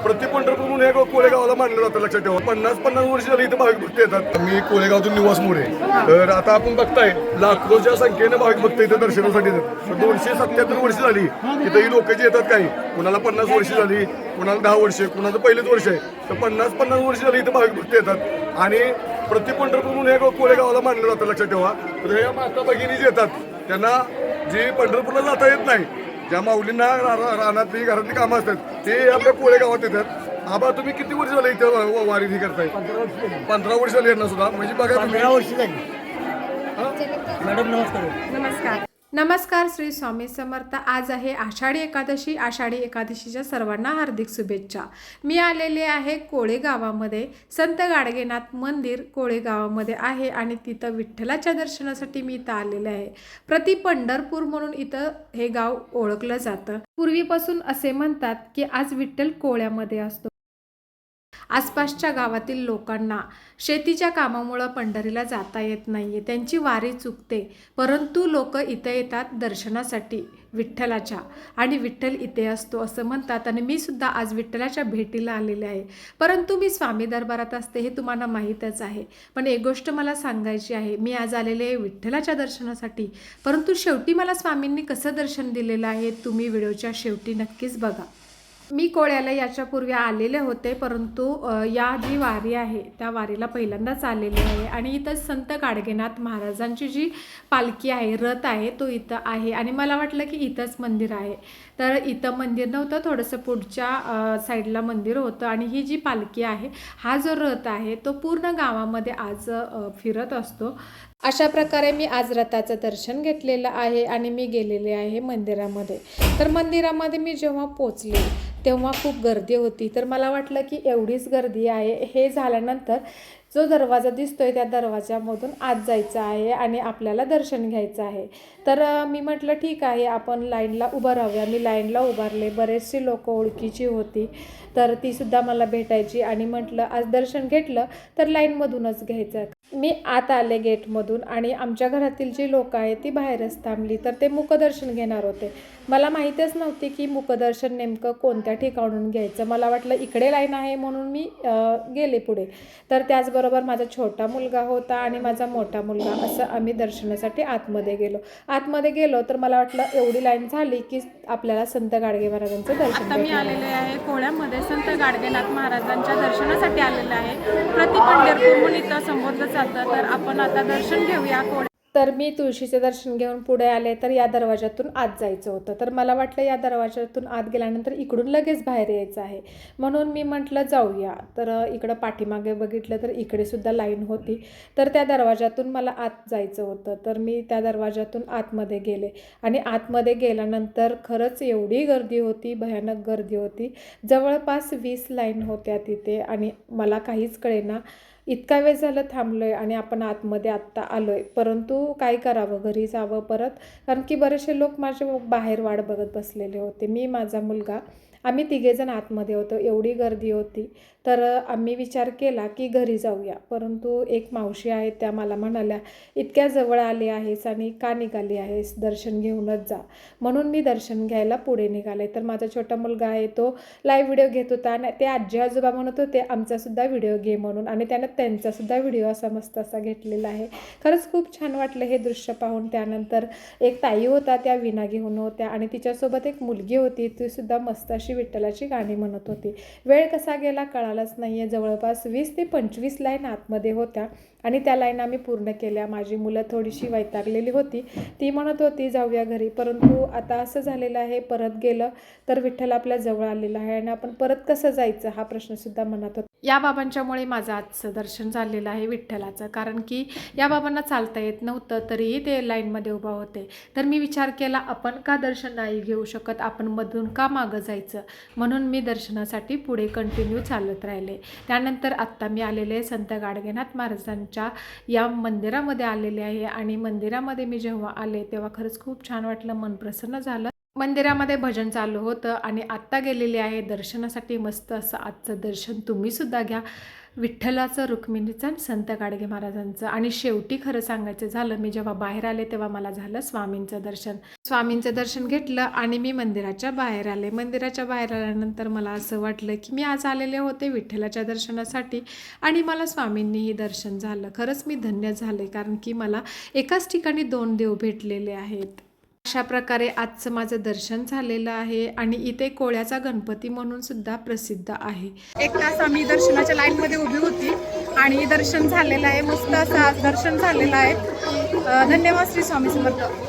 प्रति पंढरपूर म्हणून हे कोळेगावाला मानलं जातं. लक्षात ठेवा, 50-50 वर्ष झाली इथं भाविक भक्त येतात. मी कोळेगावातून निवास मोरे. तर आता आपण बघताय लाखोच्या संख्येने भाविक भक्त इथं दर्शनासाठी येतात. 277 वर्ष झाली इथं ही लोक जे येतात. काही कुणाला 50 वर्ष झाली, कुणाला 10 वर्ष, कुणाचं पहिलेच वर्ष आहे. तर 50-50 वर्ष झाली इथं भाविक भक्त येतात आणि प्रति पंढरपूर म्हणून हे कोळेगावाला मानलं जातं. लक्षात ठेवा, तर ह्या माता भगिनी जे येतात त्यांना जे पंढरपूरला जाता येत नाही, ज्या माऊलींना रानातली घरातली कामं असतात ते आपल्या कोळेगावात येतात. आबा तुम्ही किती वर्ष झाले इथं वारी करताय? 15 वर्ष झाली यांना सुद्धा. म्हणजे बघा तुम्ही. 15 वर्ष झाली. मॅडम नमस्कार. नमस्कार. नमस्कार. श्री स्वामी समर्थ. आज आहे आषाढी एकादशी. आषाढी एकादशीच्या सर्वांना हार्दिक शुभेच्छा. मी आलेले आहे कोळेगावामध्ये. संत गाडगेनाथ मंदिर कोळेगावामध्ये आहे आणि तिथं विठ्ठलाच्या दर्शनासाठी मी इथं आलेले आहे. प्रति पंढरपूर म्हणून इथं हे गाव ओळखलं जातं. पूर्वीपासून असे म्हणतात की आज विठ्ठल कोळ्यामध्ये असतो. आसपासच्या गावातील लोकांना शेतीच्या कामामुळं पंढरीला जाता येत नाही आहे, त्यांची वारी चुकते. परंतु लोक इथे येतात दर्शनासाठी विठ्ठलाच्या आणि विठ्ठल इथे असतो असं म्हणतात. आणि मी सुद्धा आज विठ्ठलाच्या भेटीला आलेले आहे. परंतु मी स्वामी दरबारात असते हे तुम्हाला माहीतच आहे. पण एक गोष्ट मला सांगायची आहे, मी आज आलेले आहे विठ्ठलाच्या दर्शनासाठी. परंतु शेवटी मला स्वामींनी कसं दर्शन दिलेलं आहे तुम्ही व्हिडिओच्या शेवटी नक्कीच बघा. मी कोळ्याला याच्यापूर्वी आलेले होते, परंतु या जी वारी आहे त्या वारीला पहिल्यांदाच आलेली आहे. आणि इथं संत गाडगेनाथ महाराजांची जी पालखी आहे, रथ आहे, तो इथं आहे. आणि मला वाटलं की इथंच मंदिर आहे, तर इथं मंदिर नव्हतं, थोडंसं पुढच्या साईडला मंदिर होतं. आणि ही जी पालखी आहे, हा जो रथ आहे तो पूर्ण गावामध्ये आज फिरत असतो. अशा प्रकारे मी आज रथाचं दर्शन घेतलेलं आहे आणि मी गेलेले आहे मंदिरामध्ये. तर मंदिरामध्ये मी जेव्हा पोचले तेव्हा खूप गर्दी होती. तर मला वाटलं की एवढीच गर्दी आहे, हे झाल्यानंतर जो दरवाजा दिसतोय त्या दरवाजामधून आत जायचं आहे आणि आपल्याला दर्शन घ्यायचं आहे. तर मी म्हटलं ठीक आहे, आपण लाईनला उभं राहूया. मी लाईनला उभारले. बरेचशी लोक ओळखीची होती, तर तीसुद्धा मला भेटायची. आणि म्हटलं आज दर्शन घेतलं तर लाईनमधूनच घ्यायचं. मी आत आले गेटमधून आणि आमच्या घरातील जी लोक आहेत ती बाहेरच थांबली. तर ते मुखदर्शन घेणार होते. मला माहीतच नव्हती की मुखदर्शन नेमकं कोणत्या ठिकाणून घ्यायचं. मला वाटलं इकडे लाईन आहे म्हणून मी गेले पुढे. तर त्याचबरोबर माझा छोटा मुलगा होता आणि माझा मोठा मुलगा, असं आम्ही दर्शनासाठी आतमध्ये गेलो. तर मला वाटलं एवढी लाईन झाली की आपल्याला संत गाडगे महाराजांचं दर्शन. आता मी आलेले आहे कोळ्यामध्ये संत गाडगेनाथ महाराजांच्या दर्शनासाठी आलेले आहे. प्रति पंढरपूर म्हणून इथं संबोधलं जातं. तर आपण आता दर्शन घेऊया. तर मी तुळशीचे दर्शन घेऊन पुढे आले. तर या दरवाजातून आत जायचं होतं. तर मला वाटलं या दरवाजातून आत गेल्यानंतर इकडून लगेच बाहेर यायचं आहे, म्हणून मी म्हटलं जाऊया. तर इकडं पाठीमागे बघितलं तर इकडे सुद्धा लाईन होती. तर त्या दरवाजातून मला आत जायचं होतं. तर मी त्या दरवाजातून आतमध्ये गेले आणि आतमध्ये गेल्यानंतर खरंच एवढी गर्दी होती, भयानक गर्दी होती. जवळपास 20 लाईन होत्या तिथे आणि मला काहीच कळेना. इतका वेळ झालं थांबलो आहे आणि आपण आतमध्ये आत्ता आलो आहे. परंतु काय करावं, घरी जावं परत, कारण की बरेचसे लोक माझे बाहेर वाट बघत बसलेले होते. मी, माझा मुलगा, आम्ही तिघेजण आतमध्ये होतो. एवढी गर्दी होती. तर आम्ही विचार केला की घरी जाऊया. परंतु एक मावशी आहेत, त्या मला म्हणाल्या इतक्या जवळ आले आहेस आणि का निघाली आहेस, दर्शन घेऊनच जा. म्हणून मी दर्शन घ्यायला पुढे निघाले. तर माझा छोटा मुलगा आहे, तो लाईव्ह व्हिडिओ घेत होता आणि ते आजी आजोबा म्हणत होते आमचासुद्धा व्हिडिओ घे म्हणून. आणि त्यानं त्यांचासुद्धा व्हिडिओ असा मस्त असा घेतलेला आहे. खरंच खूप छान वाटलं हे दृश्य पाहून. त्यानंतर एक ताई होता, त्या विणा घेऊन होत्या आणि तिच्यासोबत एक मुलगी होती, तीसुद्धा मस्त अशी विठ्ठलाची गाणी म्हणत होती. वेळ कसा गेला कळालंच नाही आहे. जवळपास 20 ते 25 लाईन आतमध्ये होत्या आणि त्या लाईन आम्ही पूर्ण केल्या. माझी मुलं थोडीशी वैतागलेली होती, ती म्हणत होती जाऊया घरी. परंतु आता असं झालेलं आहे, परत गेलं तर विठ्ठल आपल्या जवळ आलेला आहे आणि आपण परत कसं जायचं हा प्रश्नसुद्धा मनात होता. या बाबांच्यामुळे माझं आजचं दर्शन झालेलं आहे विठ्ठलाचं, कारण की या बाबांना चालता येत नव्हतं तरीही ते लाईनमध्ये उभा होते. तर मी विचार केला आपण का दर्शन नाही घेऊ शकत, आपण मधून का मागं जायचं, म्हणून मी दर्शनासाठी पुढे कंटिन्यू चालत राहिले. त्यानंतर आत्ता मी आलेले संत गाडगेनाथ महाराजांच्या या मंदिरामध्ये आलेले आहे आणि मंदिरामध्ये मी जेव्हा आले तेव्हा खरंच खूप छान वाटलं, मन प्रसन्न झालं. मंदिरामध्ये भजन चालू होतं आणि आत्ता गेलेले आहे दर्शनासाठी. मस्त असं आजचं दर्शन तुम्हीसुद्धा घ्या. विठ्ठलाचं, रुक्मिणीचं आणि संत गाडगे महाराजांचं. आणि शेवटी खरं सांगायचं झालं, मी जेव्हा बाहेर आले तेव्हा मला झालं स्वामींचं दर्शन. स्वामींचं दर्शन घेतलं आणि मी मंदिराच्या बाहेर आले. मंदिराच्या बाहेर आल्यानंतर मला असं वाटलं की मी आज आलेले होते विठ्ठलाच्या दर्शनासाठी आणि मला स्वामींनीही दर्शन झालं. खरंच मी धन्य झाले, कारण की मला एकाच ठिकाणी 2 देव भेटलेले आहेत. अशा प्रकारे आजचं माझं दर्शन झालेलं आहे आणि इथे कोळ्याचा गणपती म्हणून सुद्धा प्रसिद्ध आहे. 1 तास आम्ही दर्शनाच्या लाईनमध्ये उभी होती आणि दर्शन झालेलं आहे. मस्त असं आज दर्शन झालेलं आहे. धन्यवाद श्री स्वामी समर्थ.